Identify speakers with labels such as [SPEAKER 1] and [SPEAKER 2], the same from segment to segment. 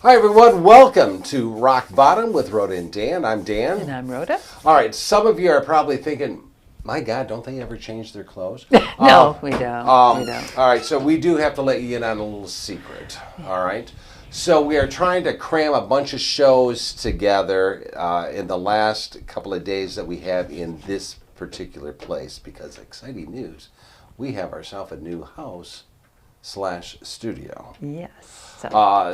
[SPEAKER 1] Hi everyone, welcome to Rock Bottom with Rhoda and Dan. I'm Dan.
[SPEAKER 2] And I'm Rhoda.
[SPEAKER 1] All right, some of you are probably thinking, my God, don't they ever change their clothes?
[SPEAKER 2] No, we don't.
[SPEAKER 1] All right, so we do have to let you in on a little secret. All right, so we are trying to cram a bunch of shows together in the last couple of days that we have in this particular place because exciting news, we have ourselves a new house/studio.
[SPEAKER 2] Yes.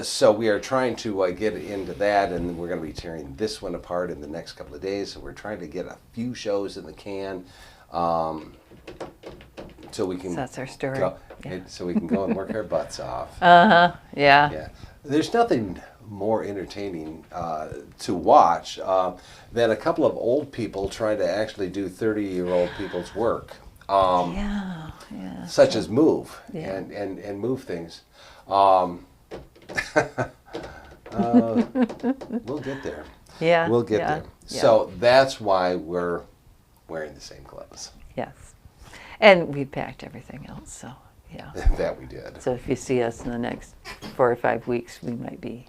[SPEAKER 1] So we are trying to get into that, and we're going to be tearing this one apart in the next couple of days. So we're trying to get a few shows in the can, so we can.
[SPEAKER 2] So that's our story.
[SPEAKER 1] Go, so we can go and work our butts off.
[SPEAKER 2] Yeah.
[SPEAKER 1] Yeah. There's nothing more entertaining to watch than a couple of old people trying to actually do 30-year-old people's work.
[SPEAKER 2] Yeah.
[SPEAKER 1] Such as move
[SPEAKER 2] Yeah.
[SPEAKER 1] and move things. We'll get there.
[SPEAKER 2] Yeah.
[SPEAKER 1] We'll get there. So that's why we're wearing the same clothes.
[SPEAKER 2] Yes. And we packed everything else, so yeah.
[SPEAKER 1] That we did.
[SPEAKER 2] So if you see us in the next 4 or 5 weeks, we might be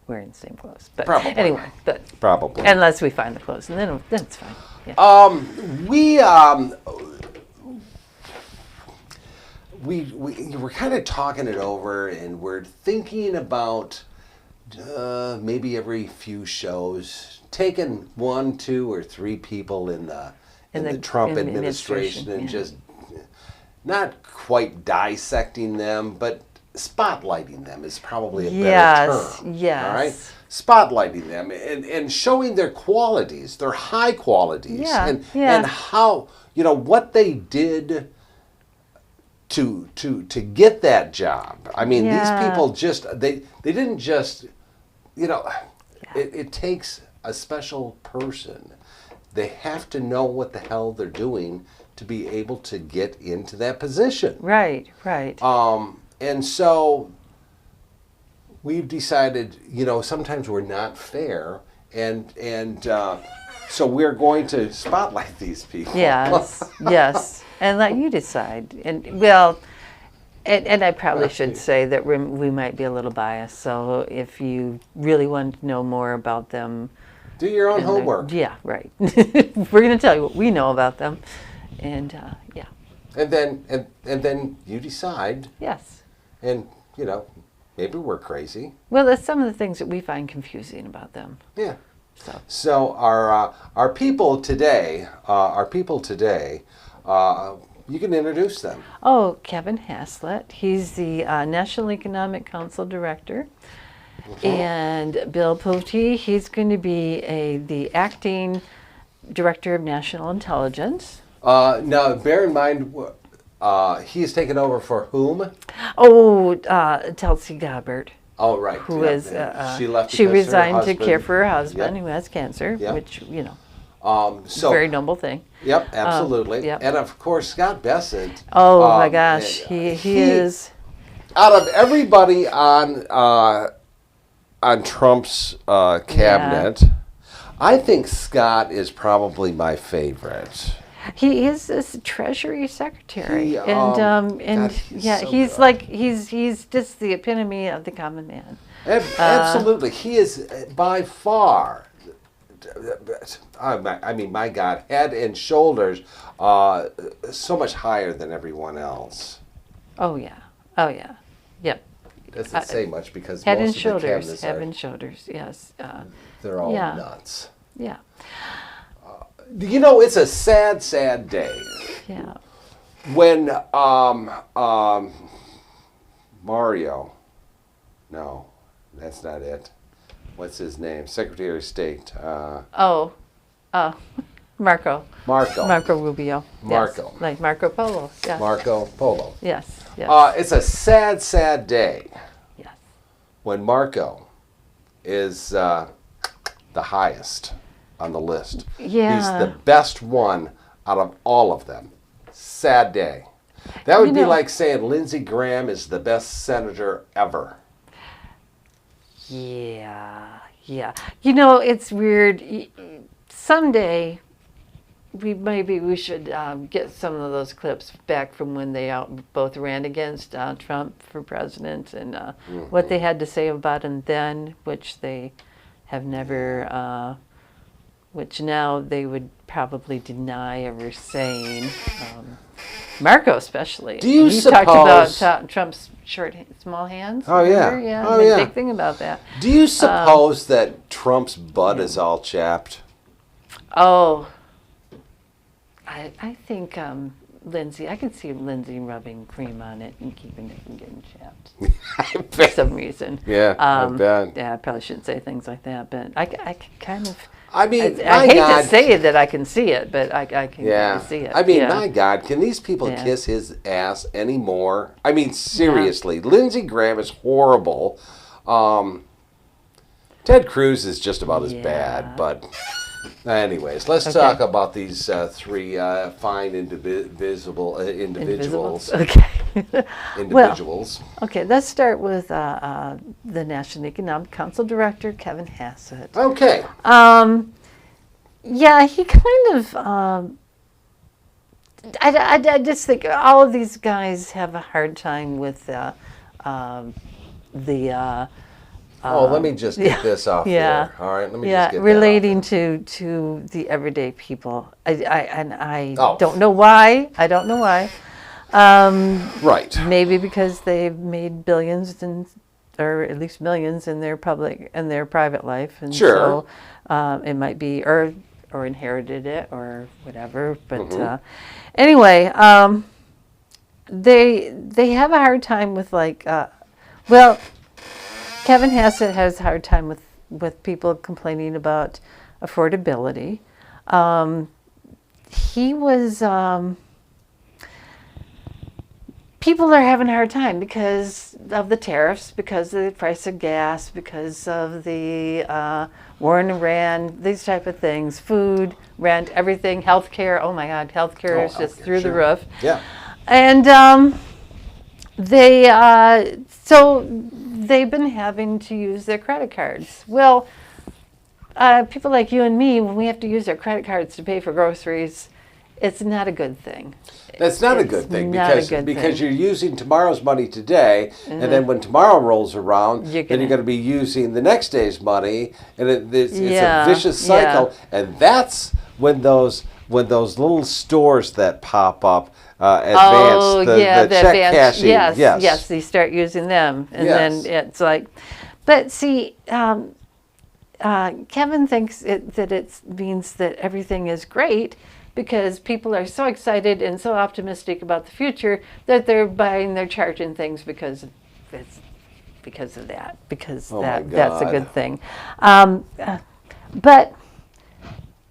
[SPEAKER 2] wearing the same clothes. But
[SPEAKER 1] Probably.
[SPEAKER 2] anyway,
[SPEAKER 1] Probably.
[SPEAKER 2] unless we find the clothes, and then it's fine. Yeah.
[SPEAKER 1] We're kind of talking it over, and we're thinking about maybe every few shows taking 1, 2, or 3 people in the Trump administration and just not quite dissecting them, but spotlighting them is probably a better term.
[SPEAKER 2] Yes.
[SPEAKER 1] All right? Spotlighting them and showing their qualities, their high qualities, and how, what they did to get that job. I mean, these people just they didn't just it takes a special person. They have to know what the hell they're doing to be able to get into that position.
[SPEAKER 2] Right.
[SPEAKER 1] And so we've decided, sometimes we're not fair, and so we're going to spotlight these people.
[SPEAKER 2] Yes, and let you decide. And I probably should say that we might be a little biased. So if you really want to know more about them,
[SPEAKER 1] do your own homework.
[SPEAKER 2] Yeah, right. We're going to tell you what we know about them, and yeah.
[SPEAKER 1] And then you decide.
[SPEAKER 2] Yes.
[SPEAKER 1] And maybe we're crazy.
[SPEAKER 2] Well, that's some of the things that we find confusing about them.
[SPEAKER 1] Yeah. So our people today, you can introduce them.
[SPEAKER 2] Oh, Kevin Hassett. He's the National Economic Council Director. Mm-hmm. And Bill Pulte, he's going to be the Acting Director of National Intelligence.
[SPEAKER 1] Now, bear in mind, he's taken over for whom?
[SPEAKER 2] Oh, Tulsi Gabbard.
[SPEAKER 1] Oh, right.
[SPEAKER 2] Who is
[SPEAKER 1] she left?
[SPEAKER 2] She resigned to care for her husband who has cancer, which
[SPEAKER 1] so
[SPEAKER 2] very noble thing.
[SPEAKER 1] Yep, absolutely. And of course, Scott Bessent.
[SPEAKER 2] Oh my gosh, he is.
[SPEAKER 1] Out of everybody on Trump's cabinet, I think Scott is probably my favorite.
[SPEAKER 2] He is this Treasury Secretary, he's just the epitome of the common man.
[SPEAKER 1] Absolutely, he is by far. I mean, my God, head and shoulders, so much higher than everyone else.
[SPEAKER 2] Oh yeah, yep.
[SPEAKER 1] Doesn't say much because
[SPEAKER 2] head
[SPEAKER 1] most
[SPEAKER 2] and
[SPEAKER 1] of
[SPEAKER 2] shoulders,
[SPEAKER 1] the
[SPEAKER 2] head and shoulders, yes.
[SPEAKER 1] They're all nuts.
[SPEAKER 2] Yeah.
[SPEAKER 1] It's a sad, sad day.
[SPEAKER 2] Yeah.
[SPEAKER 1] When Mario, no, that's not it. What's his name? Secretary of State.
[SPEAKER 2] Marco. Marco Rubio.
[SPEAKER 1] Marco.
[SPEAKER 2] Yes. Like Marco Polo. Yes.
[SPEAKER 1] Marco Polo.
[SPEAKER 2] Yes.
[SPEAKER 1] It's a sad, sad day.
[SPEAKER 2] Yes.
[SPEAKER 1] When Marco is the highest on the list.
[SPEAKER 2] Yeah.
[SPEAKER 1] He's the best one out of all of them. Sad day. That would be like saying Lindsey Graham is the best senator ever.
[SPEAKER 2] Yeah. It's weird. Someday, we should get some of those clips back from when they both ran against Trump for president and what they had to say about him then, which they have never, which now they would probably deny ever saying. Marco especially.
[SPEAKER 1] Do you
[SPEAKER 2] he
[SPEAKER 1] suppose...
[SPEAKER 2] talked about Trump's small hands.
[SPEAKER 1] Oh,
[SPEAKER 2] remember?
[SPEAKER 1] yeah.
[SPEAKER 2] Oh, yeah. Big thing about that.
[SPEAKER 1] Do you suppose that Trump's butt is all chapped?
[SPEAKER 2] Oh, I think Lindsay, I can see Lindsay rubbing cream on it and keeping it from getting chapped for some reason.
[SPEAKER 1] Yeah, I bet.
[SPEAKER 2] Yeah, I probably shouldn't say things like that, but I can kind of...
[SPEAKER 1] I mean,
[SPEAKER 2] I hate to say that I can see it, but I can kind of see it.
[SPEAKER 1] I mean, my God, can these people kiss his ass anymore? I mean, seriously, Lindsey Graham is horrible. Ted Cruz is just about as bad, but anyways, let's talk about these three fine individuals.
[SPEAKER 2] Okay.
[SPEAKER 1] Individuals.
[SPEAKER 2] Well, okay, let's start with the National Economic Council Director, Kevin Hassett.
[SPEAKER 1] Okay.
[SPEAKER 2] Yeah, he kind of... I just think all of these guys have a hard time with the
[SPEAKER 1] let me just get this off there. All right, let me just get
[SPEAKER 2] relating to the everyday people. I don't know why. I don't know why.
[SPEAKER 1] Right.
[SPEAKER 2] Maybe because they've made billions or at least millions in their private life, and so it might be or inherited it or whatever. But anyway, they have a hard time with Kevin Hassett has a hard time with people complaining about affordability. People are having a hard time because of the tariffs, because of the price of gas, because of the war in Iran, these type of things, food, rent, everything, healthcare. Oh my God, healthcare is just through the roof.
[SPEAKER 1] Yeah.
[SPEAKER 2] And so they've been having to use their credit cards. Well, people like you and me, when we have to use our credit cards to pay for groceries, it's not a good thing.
[SPEAKER 1] That's not a good thing because you're using tomorrow's money today, and then when tomorrow rolls around, then you're going to be using the next day's money, and it's a vicious cycle. And that's when those little stores that pop up advance the check cashing.
[SPEAKER 2] Yes, you start using them, and then it's like, but see. Kevin thinks that it means that everything is great because people are so excited and so optimistic about the future that they're charging things because of that, because that's a good thing. But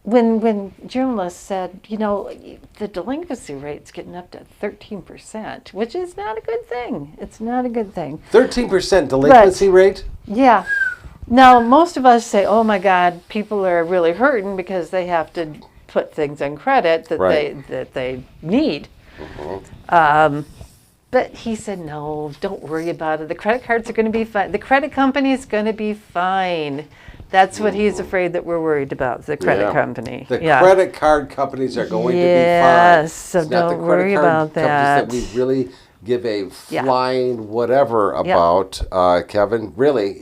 [SPEAKER 2] when journalists said, the delinquency rate's getting up to 13%, which is not a good thing. It's not a good thing.
[SPEAKER 1] 13% delinquency rate?
[SPEAKER 2] Yeah. Now, most of us say, oh my God, people are really hurting because they have to put things on credit that they need. But he said, no, don't worry about it. The credit cards are going to be fine. The credit company is going to be fine. That's what he's afraid that we're worried about, the credit company.
[SPEAKER 1] The credit card companies are going to be fine.
[SPEAKER 2] Yes, so don't worry about that.
[SPEAKER 1] Companies that we really give a flying whatever about, Kevin. Really,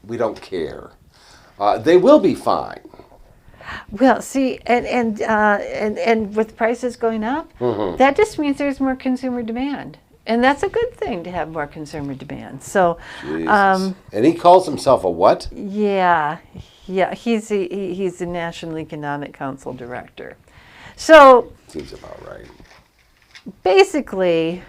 [SPEAKER 1] we don't care. They will be fine.
[SPEAKER 2] Well, see, and with prices going up, that just means there's more consumer demand, and that's a good thing to have more consumer demand. So,
[SPEAKER 1] and he calls himself a what?
[SPEAKER 2] Yeah, he's the National Economic Council Director. So
[SPEAKER 1] seems about right.
[SPEAKER 2] Basically,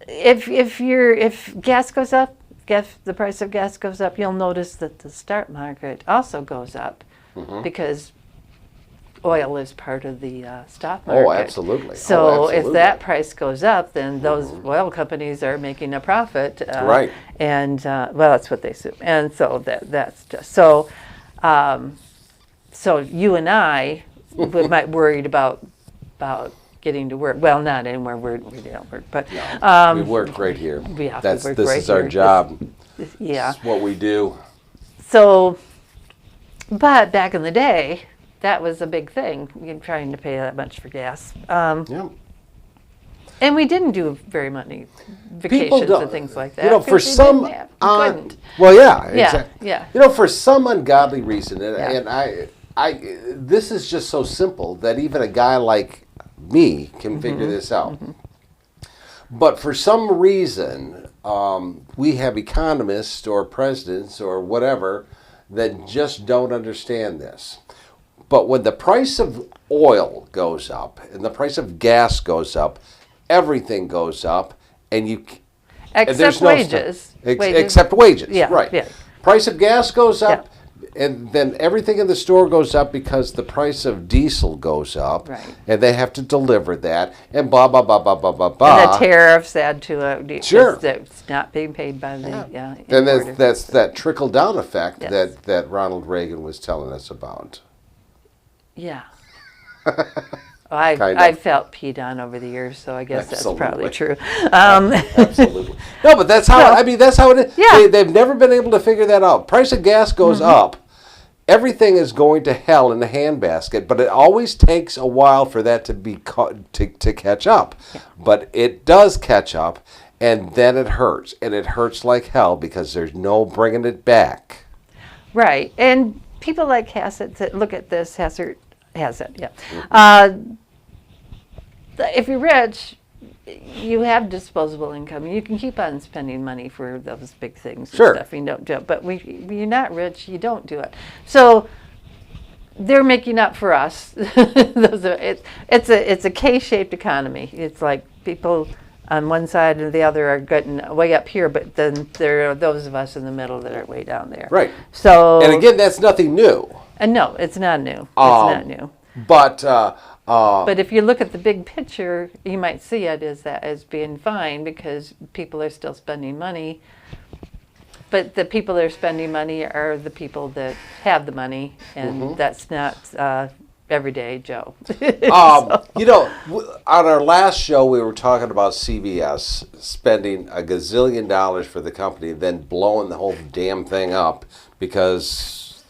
[SPEAKER 2] if gas goes up, if the price of gas goes up, you'll notice that the stock market also goes up. Because oil is part of the stock market.
[SPEAKER 1] Oh, absolutely.
[SPEAKER 2] So if that price goes up, then those oil companies are making a profit.
[SPEAKER 1] Right.
[SPEAKER 2] And that's what they assume. And so that's just so. So you and I might worried about getting to work. Well, not anywhere we don't work, but
[SPEAKER 1] we work right here.
[SPEAKER 2] Yeah,
[SPEAKER 1] this is our job.
[SPEAKER 2] This
[SPEAKER 1] is what we do.
[SPEAKER 2] So. But back in the day, that was a big thing. You're trying to pay that much for gas.
[SPEAKER 1] Yeah.
[SPEAKER 2] And we didn't do very many vacations and things like that.
[SPEAKER 1] You know, for some,
[SPEAKER 2] couldn't.
[SPEAKER 1] well, yeah,
[SPEAKER 2] Yeah,
[SPEAKER 1] exactly.
[SPEAKER 2] yeah.
[SPEAKER 1] You know, for some ungodly reason, and,
[SPEAKER 2] Yeah.
[SPEAKER 1] and this is just so simple that even a guy like me can figure this out. But for some reason, we have economists or presidents or whatever that just don't understand this. But when the price of oil goes up and the price of gas goes up, everything goes up, and
[SPEAKER 2] Except wages.
[SPEAKER 1] Except wages,
[SPEAKER 2] Yeah,
[SPEAKER 1] right.
[SPEAKER 2] yeah.
[SPEAKER 1] Price of gas goes up, and then everything in the store goes up because the price of diesel goes up,
[SPEAKER 2] Right.
[SPEAKER 1] and they have to deliver that, and blah, blah, blah, blah, blah, blah, blah.
[SPEAKER 2] And the tariffs add to it.
[SPEAKER 1] Sure.
[SPEAKER 2] It's not being paid by the
[SPEAKER 1] And
[SPEAKER 2] importer.
[SPEAKER 1] that's that trickle-down effect
[SPEAKER 2] Yes.
[SPEAKER 1] that Ronald Reagan was telling us about.
[SPEAKER 2] Yeah.
[SPEAKER 1] Kind of.
[SPEAKER 2] I've felt peed on over the years, so I guess
[SPEAKER 1] Absolutely.
[SPEAKER 2] that's probably true.
[SPEAKER 1] Absolutely. No, but that's how, I mean, that's how it is.
[SPEAKER 2] Yeah.
[SPEAKER 1] They've never been able to figure that out. Price of gas goes up. Everything is going to hell in a handbasket, but it always takes a while for that to be to catch up.
[SPEAKER 2] Yeah.
[SPEAKER 1] But it does catch up, and then it hurts. And it hurts like hell because there's no bringing it back.
[SPEAKER 2] Right. And people like Hassett that look at this, Hassett, yeah. If you're rich, you have disposable income. You can keep on spending money for those big things and
[SPEAKER 1] Sure.
[SPEAKER 2] stuff. You don't do it. But when you're not rich, you don't do it. So they're making up for us. It's a K-shaped economy. It's like people on one side and the other are getting way up here, but then there are those of us in the middle that are way down there.
[SPEAKER 1] Right.
[SPEAKER 2] So
[SPEAKER 1] And again, that's nothing new.
[SPEAKER 2] and no, it's not new. It's not new.
[SPEAKER 1] But
[SPEAKER 2] But if you look at the big picture, you might see it as being fine because people are still spending money. But the people that are spending money are the people that have the money, and that's not everyday Joe.
[SPEAKER 1] You know, on our last show, we were talking about CVS spending $1 gazillion for the company, then blowing the whole damn thing up because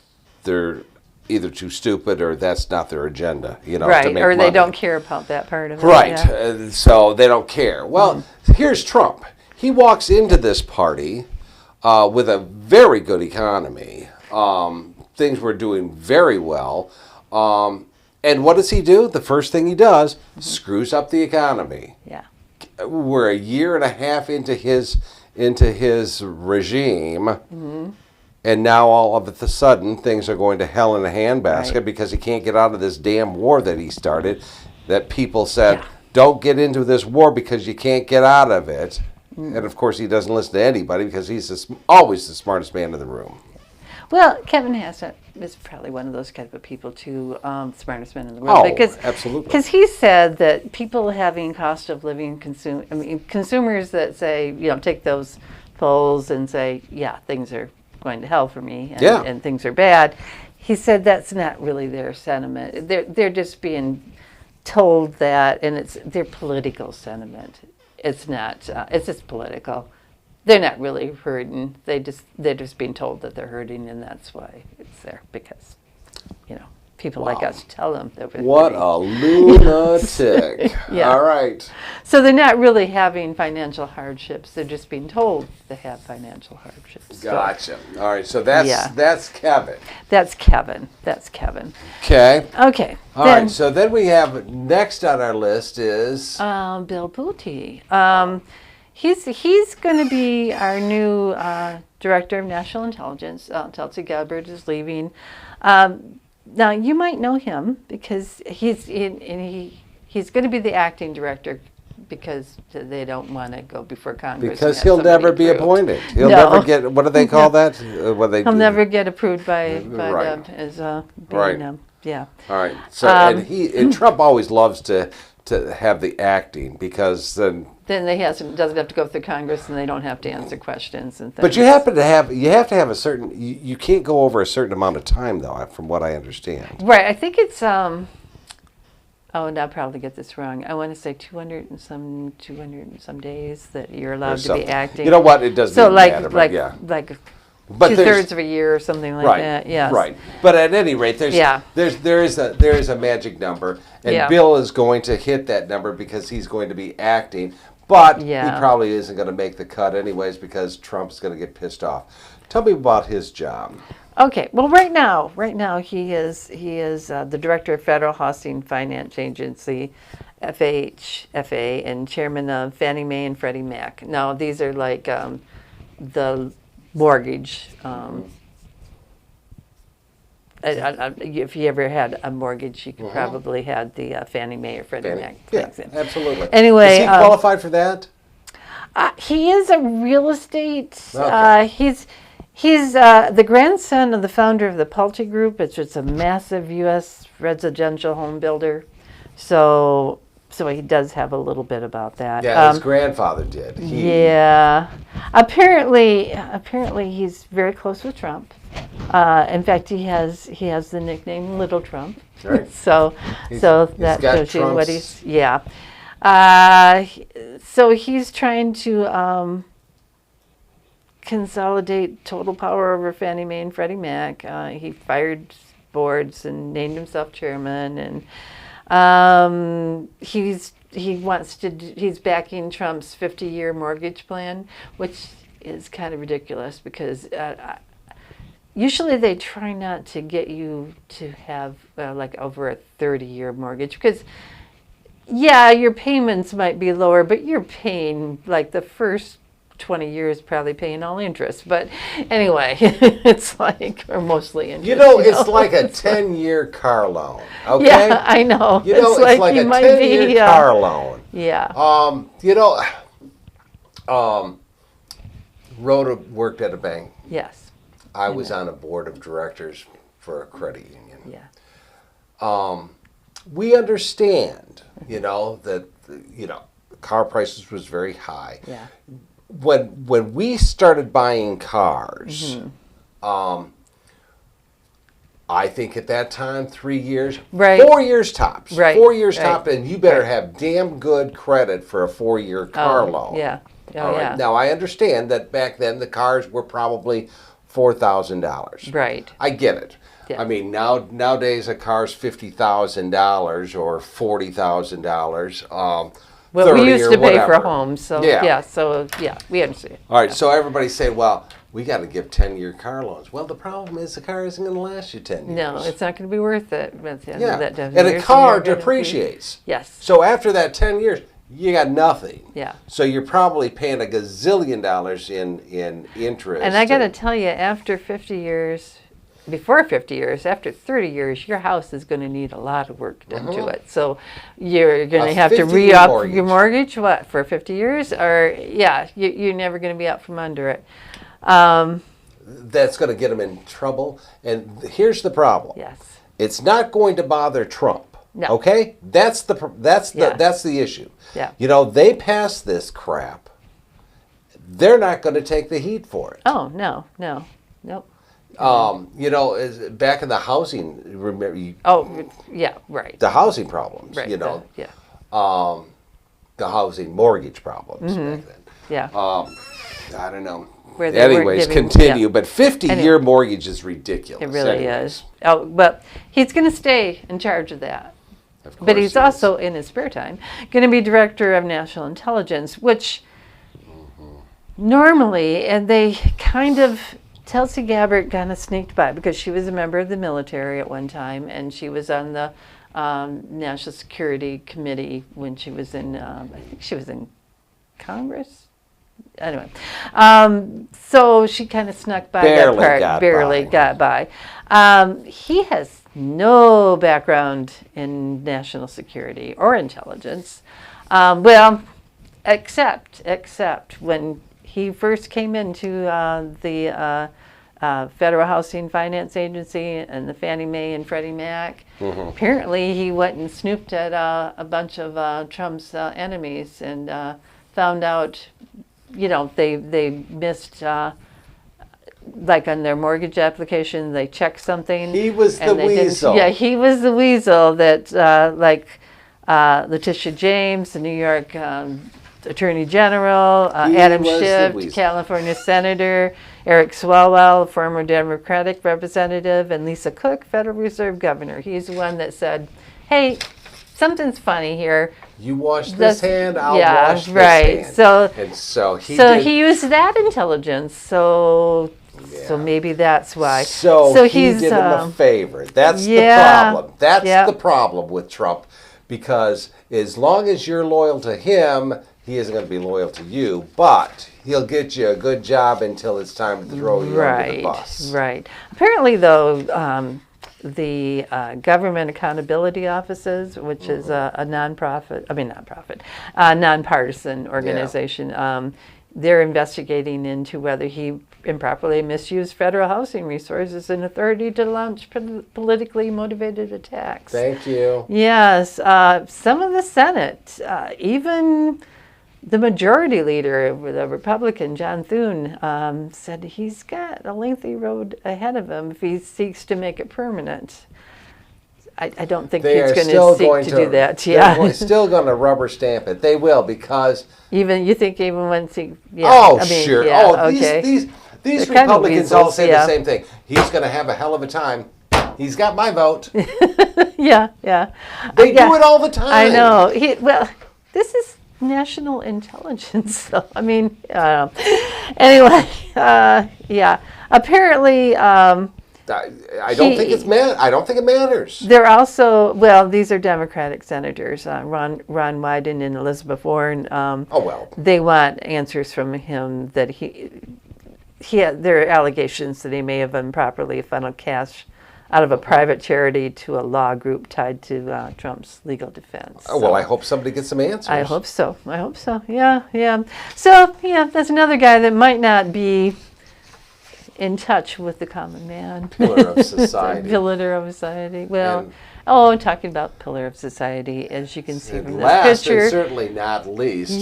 [SPEAKER 1] they're either too stupid or that's not their agenda, you know, to
[SPEAKER 2] Right,
[SPEAKER 1] make
[SPEAKER 2] or they
[SPEAKER 1] money.
[SPEAKER 2] don't care about that part of it.
[SPEAKER 1] Right,
[SPEAKER 2] Yeah.
[SPEAKER 1] so they don't care. Well, here's Trump. He walks into this party with a very good economy. Things were doing very well. And what does he do? The first thing he does, screws up the economy.
[SPEAKER 2] Yeah.
[SPEAKER 1] We're a year and a half into his regime, and now all of a sudden things are going to hell in a handbasket
[SPEAKER 2] Right.
[SPEAKER 1] because he can't get out of this damn war that he started. That people said,
[SPEAKER 2] Yeah.
[SPEAKER 1] don't get into this war because you can't get out of it. And of course, he doesn't listen to anybody because he's always the smartest man in the room.
[SPEAKER 2] Well, Kevin Hassett is probably one of those type of people too, smartest men in the world.
[SPEAKER 1] Oh, absolutely.
[SPEAKER 2] Because he said that people having cost of living consumers that say, take those polls and say, yeah, things are going to hell for me and things are bad. He said that's not really their sentiment. They're just being told that, and it's their political sentiment. It's not. It's just political. They're not really hurting. They're just being told that they're hurting, and that's why it's there because, people like us tell them that we're
[SPEAKER 1] What
[SPEAKER 2] hurting.
[SPEAKER 1] a lunatic!
[SPEAKER 2] Yeah.
[SPEAKER 1] All right.
[SPEAKER 2] So they're not really having financial hardships. They're just being told they have financial hardships.
[SPEAKER 1] Gotcha. All right. So that's Kevin.
[SPEAKER 2] That's Kevin. That's Kevin.
[SPEAKER 1] Okay.
[SPEAKER 2] Okay.
[SPEAKER 1] All right. So then we have next on our list is
[SPEAKER 2] Bill Pulte. He's going to be our new Director of National Intelligence. Tulsi Gabbard is leaving. Now you might know him because he's going to be the acting director because they don't want to go before Congress.
[SPEAKER 1] because he'll never be appointed. He'll never get. What do they call that?
[SPEAKER 2] He'll never get approved by
[SPEAKER 1] Right.
[SPEAKER 2] them as being,
[SPEAKER 1] Right.
[SPEAKER 2] yeah.
[SPEAKER 1] All right. So and Trump always loves to have the acting because then.
[SPEAKER 2] Then doesn't have to go through Congress, and they don't have to answer questions and things.
[SPEAKER 1] But you have to have a certain. You can't go over a certain amount of time, though, from what I understand.
[SPEAKER 2] Right. I think it's and I'll probably get this wrong. I want to say 200 and some days that you're allowed to be acting.
[SPEAKER 1] You know what? It doesn't
[SPEAKER 2] So
[SPEAKER 1] even matter. But yeah.
[SPEAKER 2] like
[SPEAKER 1] But
[SPEAKER 2] 2/3 of a year or something like that. Yes.
[SPEAKER 1] Right. But at any rate, there is a magic number, and Bill is going to hit that number because he's going to be acting. But he probably isn't going to make the cut anyways because Trump's going to get pissed off. Tell me about his job.
[SPEAKER 2] Okay. Well, right now he is the director of Federal Housing Finance Agency, FHFA, and chairman of Fannie Mae and Freddie Mac. Now these are like the mortgage. If you ever had a mortgage, you probably had the Fannie Mae or Freddie Mac.
[SPEAKER 1] Yeah, absolutely.
[SPEAKER 2] Anyway,
[SPEAKER 1] is he qualified for that?
[SPEAKER 2] He is a real estate.
[SPEAKER 1] Okay.
[SPEAKER 2] He's the grandson of the founder of the Pulte Group. It's a massive U.S. residential home builder. So he does have a little bit about that.
[SPEAKER 1] Yeah, his grandfather did.
[SPEAKER 2] Yeah. Apparently he's very close with Trump. In fact, he has the nickname Little Trump. Right. so that shows you what he's. Yeah. So he's trying to consolidate total power over Fannie Mae and Freddie Mac. He fired boards and named himself chairman, and he's backing Trump's 50-year mortgage plan, which is kind of ridiculous because usually they try not to get you to have like over a 30-year mortgage because your payments might be lower, but you're paying like the first 20 years probably paying all interest. But anyway, it's like, or mostly interest.
[SPEAKER 1] It's like a 10-year car loan. Okay?
[SPEAKER 2] Yeah, I know.
[SPEAKER 1] It's like a 10-year car loan.
[SPEAKER 2] Yeah.
[SPEAKER 1] Rhoda worked at a bank.
[SPEAKER 2] Yes.
[SPEAKER 1] I was on a board of directors for a credit union.
[SPEAKER 2] Yeah.
[SPEAKER 1] We understand, that car prices was very high.
[SPEAKER 2] Yeah.
[SPEAKER 1] When we started buying cars, I think at that time 3 years, 4 years tops, 4 years tops, and you better have damn good credit for a 4-year car loan.
[SPEAKER 2] Yeah.
[SPEAKER 1] All right. Now I understand that back then the cars were probably $4,000.
[SPEAKER 2] Right.
[SPEAKER 1] I get it.
[SPEAKER 2] Yeah.
[SPEAKER 1] I mean, nowadays a car's $50,000 or $40,000.
[SPEAKER 2] Well, we used to pay for homes, so we understand.
[SPEAKER 1] All right, so everybody's saying, well, we got to give 10-year car loans. Well, the problem is the car isn't going to last you 10 years.
[SPEAKER 2] No, it's not going to be worth it.
[SPEAKER 1] And a car depreciates.
[SPEAKER 2] Yes.
[SPEAKER 1] So after that 10 years, you got nothing.
[SPEAKER 2] Yeah.
[SPEAKER 1] So you're probably paying a gazillion dollars in interest.
[SPEAKER 2] And I got to tell you, after 50 years, before 50 years, after 30 years, your house is going to need a lot of work done to it. So you're going to have to re-up your mortgage, for 50 years? Or, you're never going to be out from under it.
[SPEAKER 1] That's going to get them in trouble. And here's the problem.
[SPEAKER 2] Yes.
[SPEAKER 1] It's not going to bother Trump.
[SPEAKER 2] No.
[SPEAKER 1] Okay? That's the issue.
[SPEAKER 2] Yeah.
[SPEAKER 1] They passed this crap. They're not going to take the heat for it.
[SPEAKER 2] Oh, no. Nope.
[SPEAKER 1] Back in the housing, remember?
[SPEAKER 2] Right.
[SPEAKER 1] The housing problems,
[SPEAKER 2] right.
[SPEAKER 1] The housing mortgage problems back then.
[SPEAKER 2] Yeah.
[SPEAKER 1] I don't know.
[SPEAKER 2] Anyways,
[SPEAKER 1] continue. But 50-year mortgage is ridiculous.
[SPEAKER 2] It really is. Oh, but he's going to stay in charge of that.
[SPEAKER 1] Of course
[SPEAKER 2] but he's also, in his spare time, going to be director of national intelligence, which normally, and they kind of, Tulsi Gabbard kind of sneaked by because she was a member of the military at one time, and she was on the National Security Committee when she was in, I think she was in Congress. Anyway, so she kind of snuck by that part, barely got by. He has no background in national security or intelligence. Except when he first came into the Federal Housing Finance Agency and the Fannie Mae and Freddie Mac. Apparently, he went and snooped at a bunch of Trump's enemies and found out, they missed. Like on their mortgage application, they checked something.
[SPEAKER 1] He was the weasel.
[SPEAKER 2] Yeah, he was the weasel that, Letitia James, the New York Attorney General, Adam Schiff, California Senator, Eric Swalwell, former Democratic representative, and Lisa Cook, Federal Reserve Governor. He's the one that said, hey, something's funny here.
[SPEAKER 1] You wash this hand, I'll wash this hand.
[SPEAKER 2] So he used that intelligence. So maybe that's why.
[SPEAKER 1] So he did him a favor. That's the problem. That's the problem with Trump, because as long as you're loyal to him, he isn't going to be loyal to you. But he'll get you a good job until it's time to throw you under the bus.
[SPEAKER 2] Right. Apparently, though, the Government Accountability Offices, which is a nonpartisan organization, they're investigating into whether he improperly misused federal housing resources and authority to launch politically motivated attacks.
[SPEAKER 1] Thank you.
[SPEAKER 2] Yes. Some of the Senate, even the majority leader, the Republican, John Thune, said he's got a lengthy road ahead of him if he seeks to make it permanent. I don't think he's going to seek to do that.
[SPEAKER 1] They're still going to rubber stamp it. They will, because...
[SPEAKER 2] You think even once he...
[SPEAKER 1] sure. These Republicans all say the same thing. He's going to have a hell of a time. He's got my vote.
[SPEAKER 2] Yeah.
[SPEAKER 1] They do it all the time.
[SPEAKER 2] I know. This is national intelligence, so I mean, anyway, apparently, I don't think it matters. They're also, these are Democratic senators, Ron Wyden and Elizabeth Warren. They want answers from him that there are allegations that he may have improperly funneled cash out of a private charity to a law group tied to Trump's legal defense.
[SPEAKER 1] I hope somebody gets some answers.
[SPEAKER 2] I hope so. Yeah. So, that's another guy that might not be in touch with the common man.
[SPEAKER 1] Pillar of society.
[SPEAKER 2] Pillar of society. Talking about pillar of society, as you can see from this picture.
[SPEAKER 1] And certainly not least,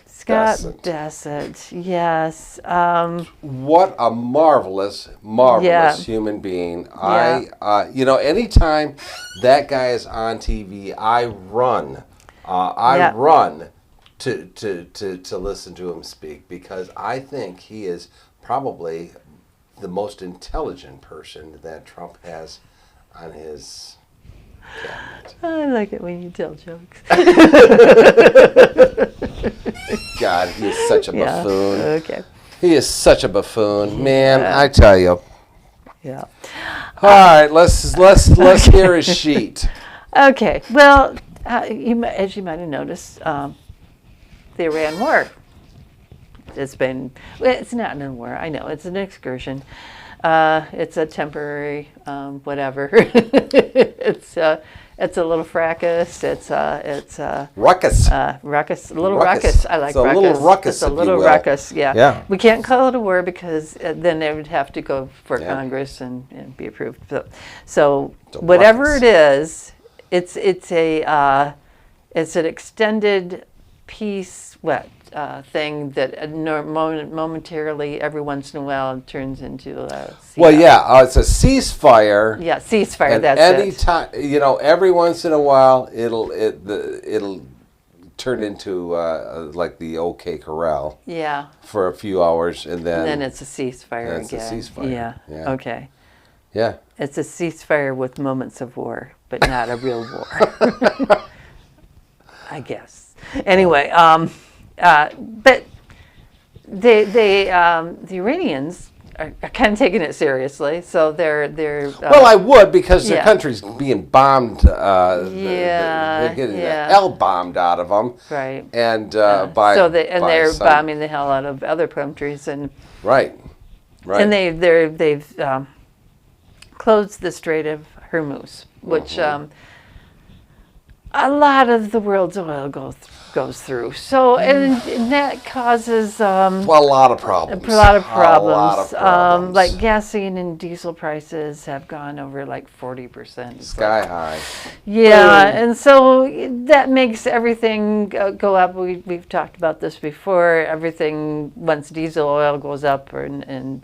[SPEAKER 2] Scott Bessent, yes.
[SPEAKER 1] What a marvelous human being.
[SPEAKER 2] Yeah.
[SPEAKER 1] Anytime that guy is on TV, I run. Run to listen to him speak, because I think he is probably the most intelligent person that Trump has on his cabinet.
[SPEAKER 2] I like it when you tell jokes.
[SPEAKER 1] God, he is such a buffoon.
[SPEAKER 2] Okay.
[SPEAKER 1] He is such a buffoon, man. I tell you.
[SPEAKER 2] Yeah.
[SPEAKER 1] All right, let's hear his sheet.
[SPEAKER 2] Okay. Well, as you might have noticed, the Iran war. It's not an war. I know it's an excursion. It's a temporary whatever. It's a little fracas. It's a
[SPEAKER 1] ruckus.
[SPEAKER 2] Ruckus. A little ruckus. I like ruckus.
[SPEAKER 1] It's a little ruckus.
[SPEAKER 2] It's a little ruckus. Yeah. We can't call it a war, because then it would have to go for Congress and be approved. So whatever
[SPEAKER 1] ruckus.
[SPEAKER 2] It is, it's an extended peace thing that momentarily, every once in a while, turns into a
[SPEAKER 1] it's a ceasefire.
[SPEAKER 2] Yeah, ceasefire.
[SPEAKER 1] And
[SPEAKER 2] that's
[SPEAKER 1] anytime, every once in a while, it'll turn into like the OK Corral.
[SPEAKER 2] Yeah.
[SPEAKER 1] For a few hours, and then
[SPEAKER 2] it's a ceasefire again.
[SPEAKER 1] It's a ceasefire.
[SPEAKER 2] Yeah. Okay.
[SPEAKER 1] Yeah.
[SPEAKER 2] It's a ceasefire with moments of war, but not a real war. I guess. Anyway, but the Iranians are kind of taking it seriously, so they're.
[SPEAKER 1] I would, because their country's being bombed. They're getting the hell bombed out of them.
[SPEAKER 2] Right.
[SPEAKER 1] And they're
[SPEAKER 2] bombing the hell out of other countries, and.
[SPEAKER 1] Right.
[SPEAKER 2] And they've closed the Strait of Hormuz, which a lot of the world's oil goes through. So, and that causes
[SPEAKER 1] a lot of problems.
[SPEAKER 2] A lot of problems. Like gasoline and diesel prices have gone over like 40%.
[SPEAKER 1] Sky high.
[SPEAKER 2] Yeah, and so that makes everything go up. We've talked about this before. Everything, once diesel oil goes up, and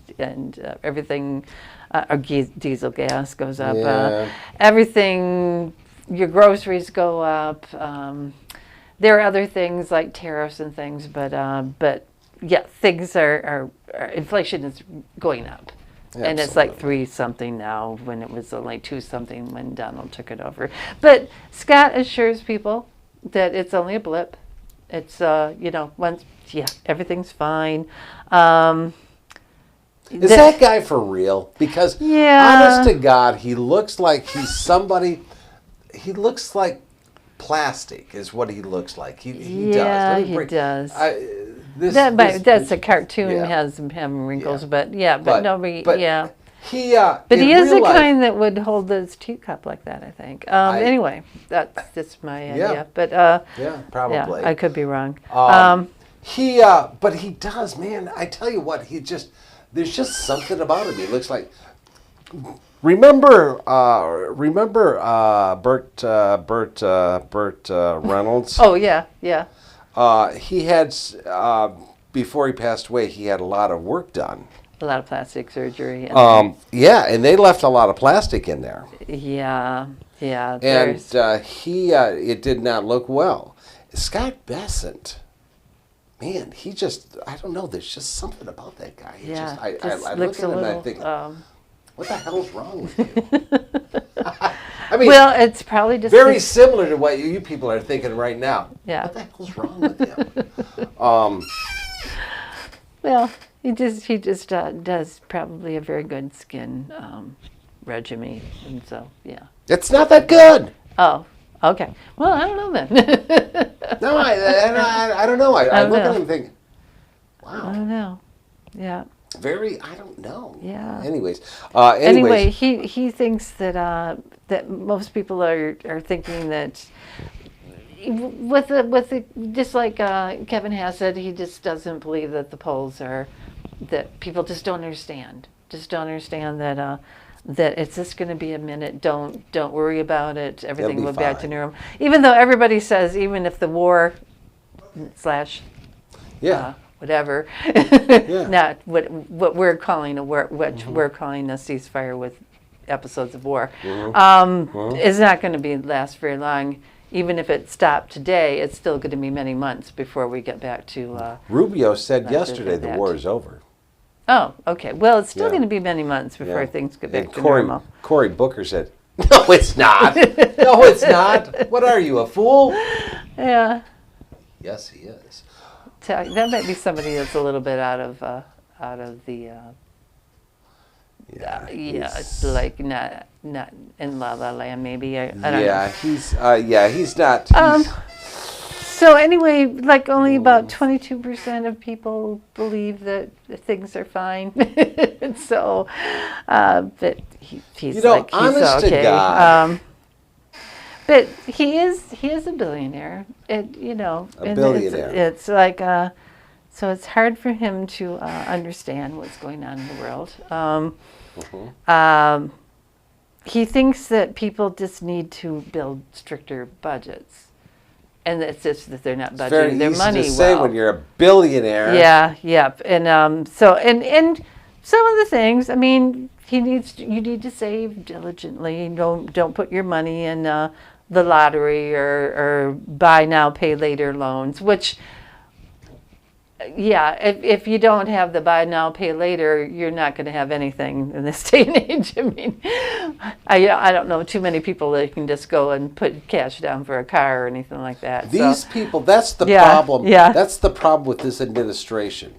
[SPEAKER 2] everything, or diesel gas goes up. Everything. Your groceries go up. there are other things like tariffs and things, but yeah, things are inflation is going up.
[SPEAKER 1] Absolutely.
[SPEAKER 2] And it's like 3 something now when it was only 2 something when Donald took it over. But Scott assures people that it's only a blip. It's, everything's fine.
[SPEAKER 1] Is that guy for real? Because honest to God, he looks like he's somebody, he looks like plastic is what he looks like. He does.
[SPEAKER 2] He does.
[SPEAKER 1] That's
[SPEAKER 2] a cartoon has him wrinkles, but nobody. He is the kind that would hold his teacup like that. I think. Anyway, that's my idea. But
[SPEAKER 1] probably.
[SPEAKER 2] I could be wrong.
[SPEAKER 1] But he does, man. I tell you what, there's just something about him. He looks like. Remember Burt Reynolds?
[SPEAKER 2] Oh yeah.
[SPEAKER 1] He had before he passed away, he had a lot of work done.
[SPEAKER 2] A lot of plastic surgery.
[SPEAKER 1] And they left a lot of plastic in there.
[SPEAKER 2] Yeah.
[SPEAKER 1] And it did not look well. Scott Bessent, man, I don't know. There's just something about that guy. I look at him and I think, what the hell's wrong with you? I mean,
[SPEAKER 2] well, it's probably just
[SPEAKER 1] very similar to what you people are thinking right now.
[SPEAKER 2] Yeah.
[SPEAKER 1] What the hell's wrong with him?
[SPEAKER 2] Well, he just does probably a very good skin regimen, and so
[SPEAKER 1] it's not that good.
[SPEAKER 2] Oh, okay. Well, I don't know then.
[SPEAKER 1] No, I don't know. I look at him and think, wow.
[SPEAKER 2] I don't know. Yeah.
[SPEAKER 1] I don't know.
[SPEAKER 2] Yeah.
[SPEAKER 1] Anyways.
[SPEAKER 2] Anyway, he thinks that that most people are thinking that with the just like Kevin Hassett, he just doesn't believe that the polls are that people just don't understand. Just don't understand that it's just going to be a minute. Don't worry about it. Everything will go back to normal. Even though everybody says, even if the war whatever, not what we're calling a war, which we're calling a ceasefire with episodes of war, is not going to last very long. Even if it stopped today, it's still going to be many months before we get back to.
[SPEAKER 1] Rubio said yesterday the war is over.
[SPEAKER 2] Oh, okay. Well, it's still going to be many months before things get back to normal.
[SPEAKER 1] Cory Booker said, "No, it's not. No, it's not. What are you, a fool?"
[SPEAKER 2] Yeah.
[SPEAKER 1] Yes, he is.
[SPEAKER 2] That might be somebody that's a little bit out of the. Like not in La La Land, maybe. I don't know.
[SPEAKER 1] He's not.
[SPEAKER 2] So anyway, like only about 22% of people believe that things are fine. So, but he's like
[SPEAKER 1] honest
[SPEAKER 2] he's okay.
[SPEAKER 1] to God.
[SPEAKER 2] But he is a billionaire. A
[SPEAKER 1] billionaire.
[SPEAKER 2] It's like so it's hard for him to understand what's going on in the world. He thinks that people just need to build stricter budgets. And it's just that they're not budgeting their money well.
[SPEAKER 1] To say when you're a billionaire.
[SPEAKER 2] And so and some of the things, I mean, you need to save diligently. Don't put your money in the lottery or buy now, pay later loans, which if you don't have the buy now, pay later, you're not going to have anything in this day and age. I mean, I don't know too many people that can just go and put cash down for a car or anything like that.
[SPEAKER 1] These people, that's the problem.
[SPEAKER 2] Yeah.
[SPEAKER 1] That's the problem with this administration.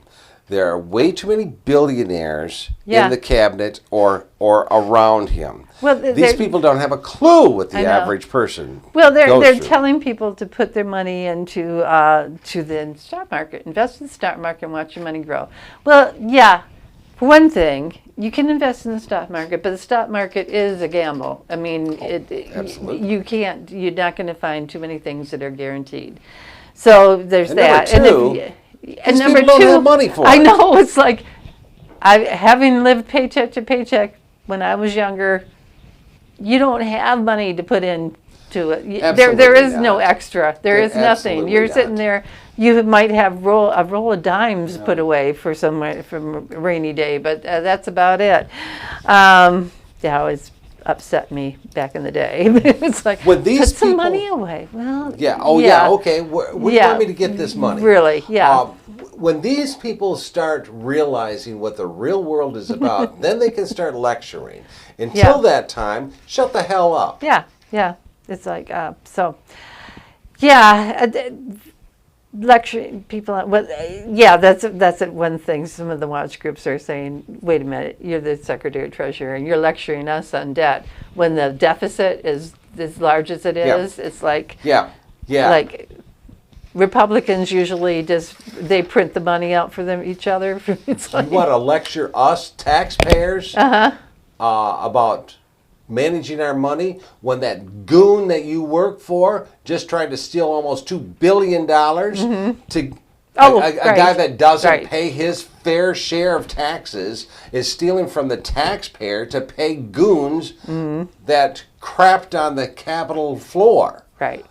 [SPEAKER 1] There are way too many billionaires in the cabinet or around him. Well, these people don't have a clue what the average person.
[SPEAKER 2] Well, they're telling people to put their money into to the stock market, invest in the stock market, and watch your money grow. Well, for one thing, you can invest in the stock market, but the stock market is a gamble. I mean,
[SPEAKER 1] absolutely.
[SPEAKER 2] You're not going to find too many things that are guaranteed. So there's that.
[SPEAKER 1] And number two, don't have money for it.
[SPEAKER 2] I know, it's like having lived paycheck to paycheck when I was younger. You don't have money to put into it. There is no extra. There is nothing. You're sitting there. You might have a roll of dimes put away for a rainy day, but that's about it. It's upset me back in the day. It's like,
[SPEAKER 1] when these
[SPEAKER 2] put some
[SPEAKER 1] people,
[SPEAKER 2] money away. Well,
[SPEAKER 1] yeah, oh yeah, okay. Where do you want me to get this money?
[SPEAKER 2] Really, yeah.
[SPEAKER 1] When these people start realizing what the real world is about, then they can start lecturing. Until that time, shut the hell up.
[SPEAKER 2] Yeah, yeah. It's like, so, yeah, lecturing people. Well, yeah, that's one thing. Some of the watch groups are saying, wait a minute, you're the Secretary of Treasury and you're lecturing us on debt when the deficit is as large as it is. It's like, like Republicans usually they print the money out for them each other. It's like,
[SPEAKER 1] you want to lecture us taxpayers about managing our money when that goon that you work for just tried to steal almost $2 billion to a guy that doesn't pay his fair share of taxes is stealing from the taxpayer to pay goons that crapped on the Capitol floor.
[SPEAKER 2] Right.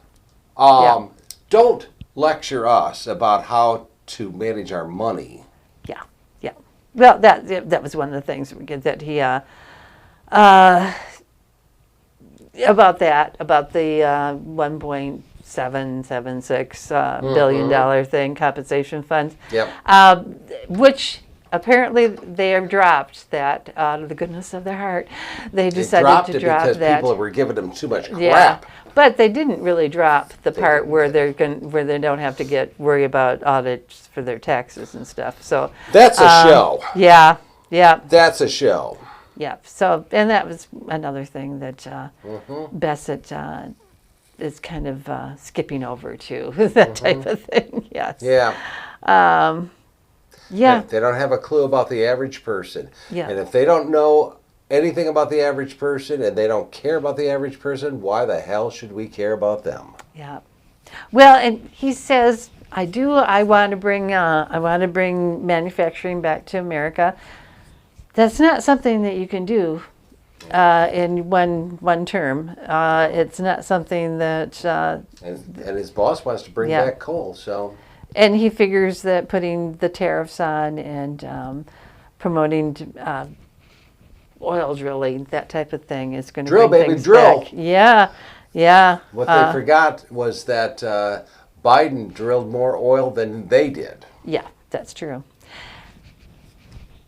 [SPEAKER 1] Don't lecture us about how to manage our money.
[SPEAKER 2] Yeah, yeah. Well, that was one of the things that he about the $1.776 billion thing, compensation funds.
[SPEAKER 1] Yep.
[SPEAKER 2] Which apparently they have dropped that out of the goodness of their heart. They decided to drop
[SPEAKER 1] because
[SPEAKER 2] that
[SPEAKER 1] people were giving them too much crap.
[SPEAKER 2] Yeah, but they didn't really drop the part where they don't have to worry about audits for their taxes and stuff. So
[SPEAKER 1] that's a show.
[SPEAKER 2] Yeah, yeah.
[SPEAKER 1] That's a show.
[SPEAKER 2] Yeah. So, and that was another thing that Bessent is kind of skipping over to, that type of thing. Yes.
[SPEAKER 1] Yeah.
[SPEAKER 2] Yeah.
[SPEAKER 1] They don't have a clue about the average person.
[SPEAKER 2] Yeah.
[SPEAKER 1] And if they don't know anything about the average person and they don't care about the average person, why the hell should we care about them?
[SPEAKER 2] Yeah. Well, and he says, I want to bring manufacturing back to America. That's not something that you can do in one term. It's not something that...
[SPEAKER 1] and his boss wants to bring back coal, so...
[SPEAKER 2] And he figures that putting the tariffs on and promoting oil drilling, that type of thing, is going to bring things back. Yeah, yeah.
[SPEAKER 1] What they forgot was that Biden drilled more oil than they did.
[SPEAKER 2] Yeah, that's true.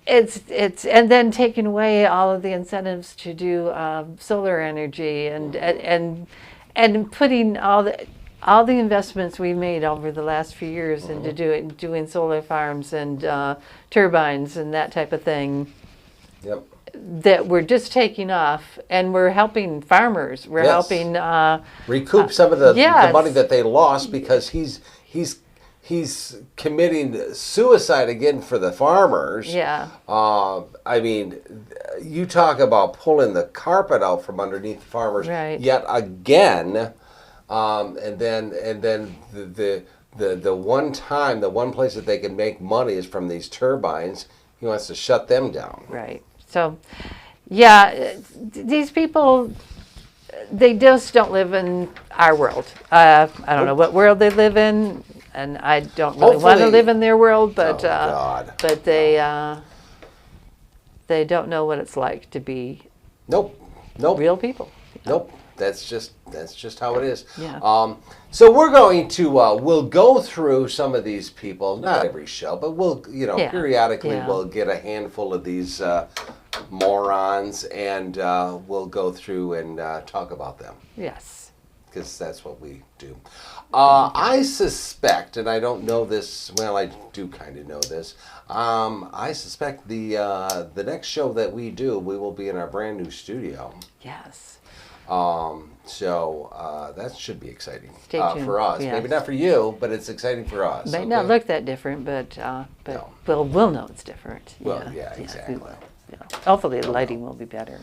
[SPEAKER 2] It's and then taking away all of the incentives to do solar energy and putting all the investments we made over the last few years into doing solar farms and turbines and that type of thing.
[SPEAKER 1] Yep.
[SPEAKER 2] That we're just taking off, and we're helping farmers. We're helping
[SPEAKER 1] recoup some of the money that they lost because he's committing suicide again for the farmers.
[SPEAKER 2] Yeah.
[SPEAKER 1] I mean, you talk about pulling the carpet out from underneath the farmers yet again, and then the one place that they can make money is from these turbines. He wants to shut them down.
[SPEAKER 2] Right. So, yeah, these people, they just don't live in our world. I don't know what world they live in, and I don't really want to live in their world, but but they don't know what it's like to be real people.
[SPEAKER 1] Nope. That's just how it is.
[SPEAKER 2] Yeah.
[SPEAKER 1] So we're going to we'll go through some of these people, not every show, but we'll periodically we'll get a handful of these morons and we'll go through and talk about them.
[SPEAKER 2] Yes.
[SPEAKER 1] Because that's what we do. I suspect, and I don't know this. Well, I do kind of know this. I suspect the next show that we do, we will be in our brand new studio.
[SPEAKER 2] Yes.
[SPEAKER 1] So that should be exciting
[SPEAKER 2] for
[SPEAKER 1] us. Yes. Maybe not for you, but it's exciting for us.
[SPEAKER 2] Might not look that different, but no. we'll know it's different.
[SPEAKER 1] Well, exactly.
[SPEAKER 2] We will. Yeah. Hopefully the lighting will be better.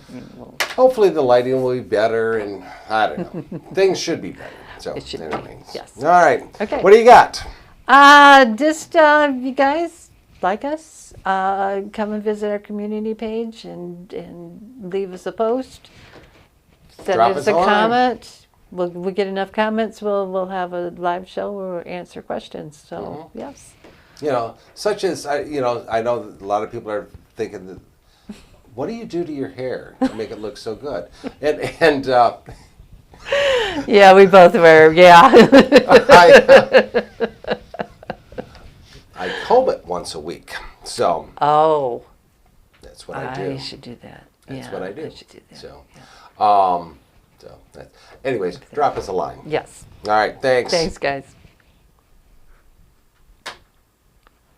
[SPEAKER 1] Hopefully the lighting will be better, and I don't know. Things should be better. So
[SPEAKER 2] it should be. Yes.
[SPEAKER 1] All right.
[SPEAKER 2] Okay.
[SPEAKER 1] What do you got?
[SPEAKER 2] Just you guys like us, come and visit our community page and leave us a post. Send us a comment. We'll get enough comments. We'll have a live show where we'll answer questions. So yes.
[SPEAKER 1] Such as I know a lot of people are thinking that what do you do to your hair to make it look so good? And
[SPEAKER 2] yeah, we both were. Yeah.
[SPEAKER 1] I comb it once a week, so
[SPEAKER 2] oh,
[SPEAKER 1] that's what I do.
[SPEAKER 2] I should do that.
[SPEAKER 1] That's what I do.
[SPEAKER 2] I should do that.
[SPEAKER 1] So, anyways, drop us a line.
[SPEAKER 2] Yes.
[SPEAKER 1] All right, thanks.
[SPEAKER 2] Thanks, guys.